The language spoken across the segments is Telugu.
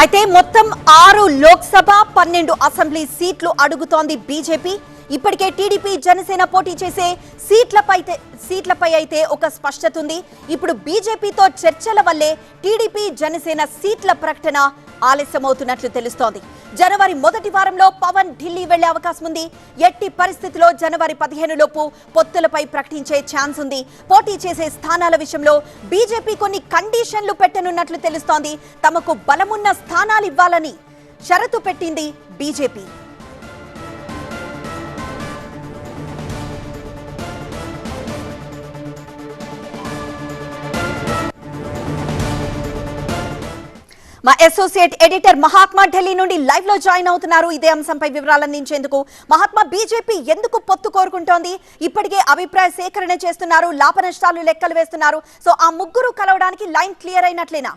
అయితే మొత్తం 6 లోక్సభ 12 అసెంబ్లీ సీట్లు అడుగుతోంది బీజేపీ. ఇప్పటికే టీడీపీ జనసేన పోటీ చేసే సీట్లపై అయితే ఒక స్పష్టత ఉంది. ఇప్పుడు బీజేపీతో చర్చల వల్లే టీడీపీ జనసేన సీట్ల ప్రకటన ఆలస్యమవుతున్నట్లు తెలుస్తోంది. జనవరి మొదటి వారంలో పవన్ ఢిల్లీ వెళ్లే అవకాశం ఉంది. ఎట్టి పరిస్థితిలో జనవరి 15 లోపు పొత్తులపై ప్రకటించే ఛాన్స్ ఉంది. పోటీ చేసే స్థానాల విషయంలో బీజేపీ కొన్ని కండిషన్లు పెట్టనున్నట్లు తెలుస్తోంది. తమకు బలమున్న స్థానాలు ఇవ్వాలని షరతు పెట్టింది బీజేపీ. మా అసోసియేట్ ఎడిటర్ మహాత్మా ఢిల్లీ నుండి లైవ్ లో జాయిన్ అవుతున్నారు. ఇదే అంశంపై వివరాలు అందించేందుకు మహాత్మా, బీజేపీ ఎందుకు పొత్తు కోరుకుంటోంది? ఇప్పటికే అభిప్రాయ సేకరణ చేస్తున్నారు, లాభ నష్టాలు లెక్కలు వేస్తున్నారు. సో ఆ ముగ్గురు కలవడానికి లైన్ క్లియర్ అయినట్లేనా?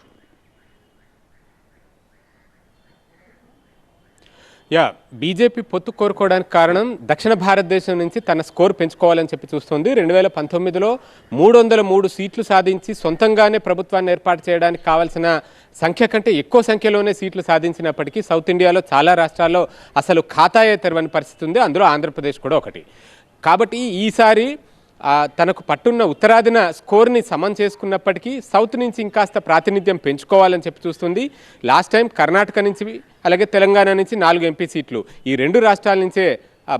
బీజేపీ పొత్తు కోరుకోవడానికి కారణం దక్షిణ భారతదేశం నుంచి తన స్కోర్ పెంచుకోవాలని చెప్పి చూస్తుంది. 2019లో 303 సీట్లు సాధించి సొంతంగానే ప్రభుత్వాన్ని ఏర్పాటు చేయడానికి కావాల్సిన సంఖ్య కంటే ఎక్కువ సంఖ్యలోనే సీట్లు సాధించినప్పటికీ సౌత్ ఇండియాలో చాలా రాష్ట్రాల్లో అసలు ఖాతాయే తెరవని పరిస్థితి ఉంది. అందులో ఆంధ్రప్రదేశ్ కూడా ఒకటి. కాబట్టి ఈసారి తనకు పట్టున్న ఉత్తరాదిన స్కోర్ని సమం చేసుకున్నప్పటికీ సౌత్ నుంచి ఇంకాస్త ప్రాతినిధ్యం పెంచుకోవాలని చెప్పి చూస్తుంది. లాస్ట్ టైం కర్ణాటక నుంచి అలాగే తెలంగాణ నుంచి 4 ఎంపీ సీట్లు, ఈ 2 రాష్ట్రాల నుంచే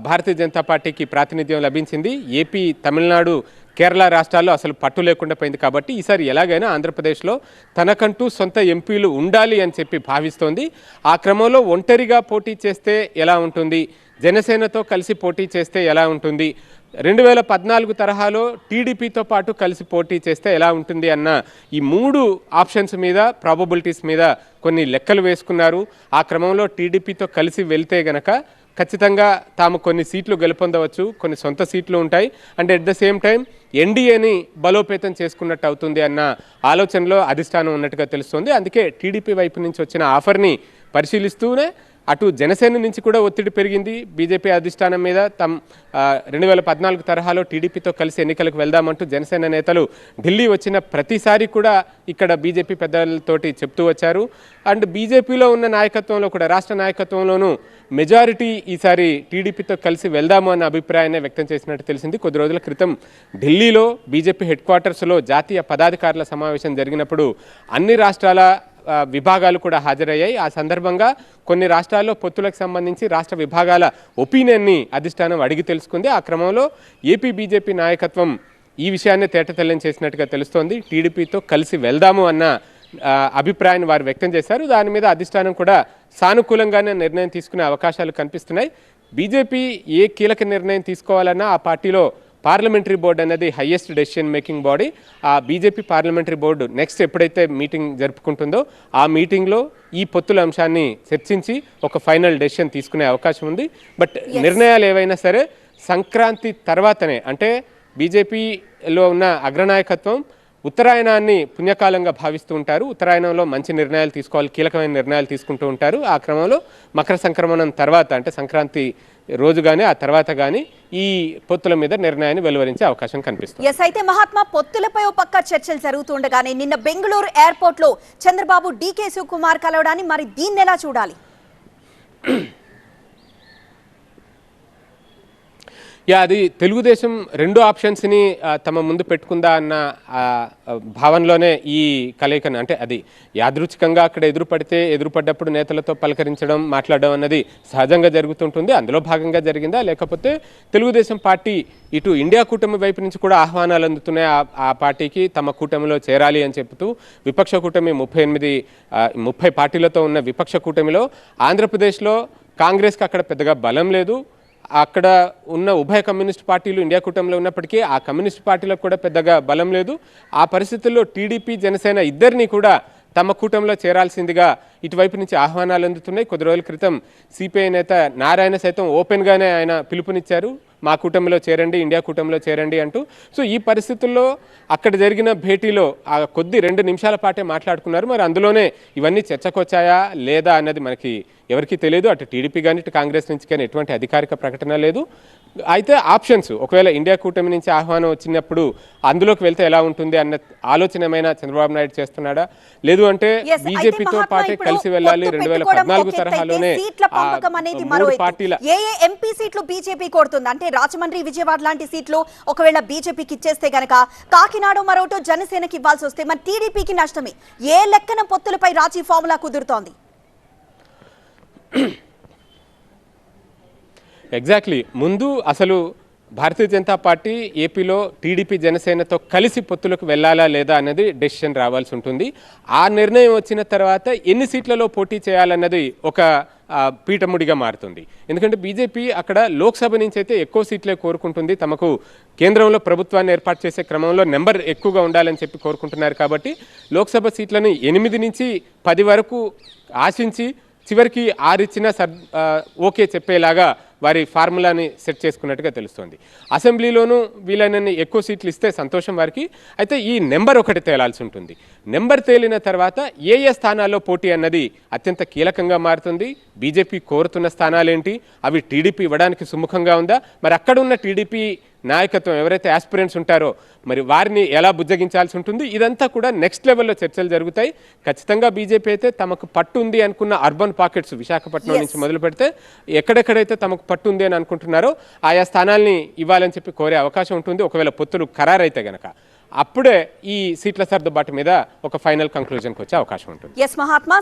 భారతీయ జనతా పార్టీకి ప్రాతినిధ్యం లభించింది. ఏపీ, తమిళనాడు, కేరళ రాష్ట్రాల్లో అసలు పట్టు లేకుండా పోయింది. కాబట్టి ఈసారి ఎలాగైనా ఆంధ్రప్రదేశ్లో తనకంటూ సొంత ఎంపీలు ఉండాలి అని చెప్పి భావిస్తోంది. ఆ క్రమంలో ఒంటరిగా పోటీ చేస్తే ఎలా ఉంటుంది, జనసేనతో కలిసి పోటీ చేస్తే ఎలా ఉంటుంది, 2014 తరహాలో టీడీపీతో పాటు కలిసి పోటీ చేస్తే ఎలా ఉంటుంది అన్న ఈ 3 ఆప్షన్స్ మీద, ప్రాబబిలిటీస్ మీద కొన్ని లెక్కలు వేసుకున్నారు. ఆ క్రమంలో టీడీపీతో కలిసి వెళ్తే గనక ఖచ్చితంగా తాము కొన్ని సీట్లు గెలుపొందవచ్చు, కొన్ని సొంత సీట్లు ఉంటాయి. And at the same time ఎన్డీఏని బలోపేతం చేసుకున్నట్టు అవుతుంది అన్న ఆలోచనలో అధిష్టానం ఉన్నట్టుగా తెలుస్తోంది. అందుకే టీడీపీ వైపు నుంచి వచ్చిన ఆఫర్ని పరిశీలిస్తూనే అటు జనసేన నుంచి కూడా ఒత్తిడి పెరిగింది బీజేపీ అధిష్టానం మీద. 2014 తరహాలో టీడీపీతో కలిసి ఎన్నికలకు వెళ్దామంటూ జనసేన నేతలు ఢిల్లీ వచ్చిన ప్రతిసారి కూడా ఇక్కడ బీజేపీ పెద్దలతోటి చెప్తూ వచ్చారు. అండ్ బీజేపీలో ఉన్న నాయకత్వంలో కూడా, రాష్ట్ర నాయకత్వంలోనూ మెజారిటీ ఈసారి టీడీపీతో కలిసి వెళ్దాము అన్న అభిప్రాయాన్ని వ్యక్తం చేసినట్టు తెలిసింది. కొద్ది రోజుల క్రితం ఢిల్లీలో బీజేపీ హెడ్ క్వార్టర్స్లో జాతీయ పదాధికారుల సమావేశం జరిగినప్పుడు అన్ని రాష్ట్రాల విభాగాలు కూడా హాజరయ్యాయి. ఆ సందర్భంగా కొన్ని రాష్ట్రాల్లో పొత్తులకు సంబంధించి రాష్ట్ర విభాగాల ఒపీనియన్ని అధిష్టానం అడిగి తెలుసుకుంది. ఆ క్రమంలో ఏపీ బీజేపీ నాయకత్వం ఈ విషయాన్ని తేటతెల్లం చేసినట్టుగా తెలుస్తోంది. టీడీపీతో కలిసి వెళ్దాము అన్న అభిప్రాయాన్ని వారు వ్యక్తం చేశారు. దాని మీద అధిష్టానం కూడా సానుకూలంగానే నిర్ణయం తీసుకునే అవకాశాలు కనిపిస్తున్నాయి. బీజేపీ ఏ కీలక నిర్ణయం తీసుకోవాలన్నా ఆ పార్టీలో పార్లమెంటరీ బోర్డు అనేది హైయెస్ట్ డెసిషన్ మేకింగ్ బాడీ. ఆ బీజేపీ పార్లమెంటరీ బోర్డు నెక్స్ట్ ఎప్పుడైతే మీటింగ్ జరుపుకుంటుందో ఆ మీటింగ్లో ఈ పొత్తుల అంశాన్ని చర్చించి ఒక ఫైనల్ డెసిషన్ తీసుకునే అవకాశం ఉంది. బట్ నిర్ణయాలు ఏవైనా సరే సంక్రాంతి తర్వాతనే, అంటే బీజేపీలో ఉన్న అగ్రనాయకత్వం ఉత్తరాయణాన్ని పుణ్యకాలంగా భావిస్తూ ఉంటారు. ఉత్తరాయణంలో మంచి నిర్ణయాలు తీసుకోవాలి, కీలకమైన నిర్ణయాలు తీసుకుంటూ ఉంటారు. ఆ క్రమంలో మకర సంక్రమణం తర్వాత, అంటే సంక్రాంతి రోజు కానీ ఆ తర్వాత కానీ ఈ పొత్తుల మీద నిర్ణయాన్ని వెలువరించే అవకాశం కనిపిస్తుంది. అయితే మహాత్మా, పొత్తులపై ఓ పక్క చర్చలు జరుగుతుండగానే నిన్న బెంగళూరు ఎయిర్పోర్ట్ లో చంద్రబాబు డీకే శివకుమార్ కలవడాన్ని, మరి దీన్ని ఎలా చూడాలి? అది తెలుగుదేశం 2 ఆప్షన్స్ని తమ ముందు పెట్టుకుందా అన్న భావనలోనే ఈ కలయికను, అంటే అది యాదృచ్ఛికంగా అక్కడ ఎదురుపడ్డప్పుడు నేతలతో పలకరించడం, మాట్లాడడం అన్నది సహజంగా జరుగుతుంటుంది. అందులో భాగంగా జరిగిందా, లేకపోతే తెలుగుదేశం పార్టీ ఇటు ఇండియా కూటమి వైపు నుంచి కూడా ఆహ్వానాలు అందుతున్నాయి ఆ పార్టీకి తమ కూటమిలో చేరాలి అని చెబుతూ. విపక్ష కూటమి 30 పార్టీలతో ఉన్న విపక్ష కూటమిలో ఆంధ్రప్రదేశ్లో కాంగ్రెస్కి అక్కడ పెద్దగా బలం లేదు. అక్కడ ఉన్న ఉభయ కమ్యూనిస్ట్ పార్టీలు ఇండియా కూటమిలో ఉన్నప్పటికీ ఆ కమ్యూనిస్ట్ పార్టీలకు కూడా పెద్దగా బలం లేదు. ఆ పరిస్థితుల్లో టీడీపీ, జనసేన ఇద్దరిని కూడా తమ కూటమిలో చేరాల్సిందిగా ఇటువైపు నుంచి ఆహ్వానాలు అందుతున్నాయి. కొద్ది రోజుల క్రితం సిపిఐ నేత నారాయణ సైతం ఓపెన్గానే ఆయన పిలుపునిచ్చారు, మా కూటమిలో చేరండి, ఇండియా కూటమిలో చేరండి అంటూ. సో ఈ పరిస్థితుల్లో అక్కడ జరిగిన భేటీలో ఆ 2 నిమిషాల పాటే మాట్లాడుకున్నారు. మరి అందులోనే ఇవన్నీ చర్చకొచ్చాయా లేదా అన్నది మనకి ఎవరికీ తెలియదు. అటు టీడీపీ కానీ ఇటు కాంగ్రెస్ నుంచి కానీ ఎటువంటి అధికారిక ప్రకటన లేదు. అయితే ఆప్షన్స్ ఒకవేళ ఇండియా కూటమి నుంచి ఆహ్వానం వచ్చినప్పుడు అందులోకి వెళ్తే ఎలా ఉంటుంది అన్న ఆలోచన ఏమైనా చంద్రబాబు నాయుడు చేస్తున్నాడా, లేదు అంటే Yes, అయితే బీజేపీతో మహాత్మా పాటే ఇప్పుడు కలిసి వెళ్ళాలి పొత్తు 2014 పెట్టుకోవడం ఒక ఎత్తు తరహాలోనే అయితే సీట్ల పంపకం అనేది మరో మూడు ఎత్తు. పార్టీల ఏ ఎంపీ సీట్లు బీజేపీ కోరుతుంది అంటే రాజమండ్రి విజయవాడ లాంటి సీట్లు ఒకవేళ బీజేపీకి ఇచ్చేస్తే గనక కాకినాడ మరోటో జనసేనకి ఇవ్వాల్సి వస్తే మరి టీడీపీకి నష్టమే. ఏ లెక్కన పొత్తులపై రాజీ ఫార్ములా కుదురుతోంది? ఎగ్జాక్ట్లీ ముందు అసలు భారతీయ జనతా పార్టీ ఏపీలో టీడీపీ జనసేనతో కలిసి పొత్తులకు వెళ్ళాలా లేదా అన్నది డెసిషన్ రావాల్సి ఉంటుంది. ఆ నిర్ణయం వచ్చిన తర్వాత ఎన్ని సీట్లలో పోటీ చేయాలన్నది ఒక పీఠముడిగా మారుతుంది. ఎందుకంటే బీజేపీ అక్కడ లోక్సభ నుంచి అయితే ఎక్కువ సీట్లే కోరుకుంటుంది. తమకు కేంద్రంలో ప్రభుత్వాన్ని ఏర్పాటు చేసే క్రమంలో నెంబర్ ఎక్కువగా ఉండాలని చెప్పి కోరుకుంటున్నారు. కాబట్టి లోక్సభ సీట్లను 8 నుంచి 10 వరకు ఆశించి చివరికి 6 ఇచ్చినా ఓకే చెప్పేలాగా వారి ఫార్ములాని సెట్ చేసుకున్నట్టుగా తెలుస్తోంది. అసెంబ్లీలోనూ వీలైనన్ని ఎక్కువ సీట్లు ఇస్తే సంతోషం వారికి. అయితే ఈ నెంబర్ ఒకటి తేలాల్సి ఉంటుంది. నెంబర్ తేలిన తర్వాత ఏ స్థానాల్లో పోటీ అన్నది అత్యంత కీలకంగా మారుతుంది. బీజేపీ కోరుతున్న స్థానాలేంటి, అవి టీడీపీ ఇవ్వడానికి సుముఖంగా ఉందా, మరి అక్కడ ఉన్న టీడీపీ నాయకత్వం ఎవరైతే ఆస్పిరెంట్స్ ఉంటారో మరి వారిని ఎలా బుజ్జగించాల్సి ఉంటుంది, ఇదంతా కూడా నెక్స్ట్ లెవెల్లో చర్చలు జరుగుతాయి. ఖచ్చితంగా బీజేపీ అయితే తమకు పట్టు ఉంది అనుకున్న అర్బన్ పాకెట్స్ విశాఖపట్నం నుంచి మొదలు పెడితే ఎక్కడెక్కడైతే తమకు పట్టు ఉంది అని అనుకుంటున్నారో ఆయా స్థానాల్ని ఇవ్వాలని చెప్పి కోరే అవకాశం ఉంటుంది. ఒకవేళ పొత్తులు ఖరారైతే గనక అప్పుడే ఈ సీట్ల సర్దుబాటు మీద ఒక ఫైనల్ కంక్లూజన్కి వచ్చే అవకాశం ఉంటుంది. ఎస్ మహాత్మా.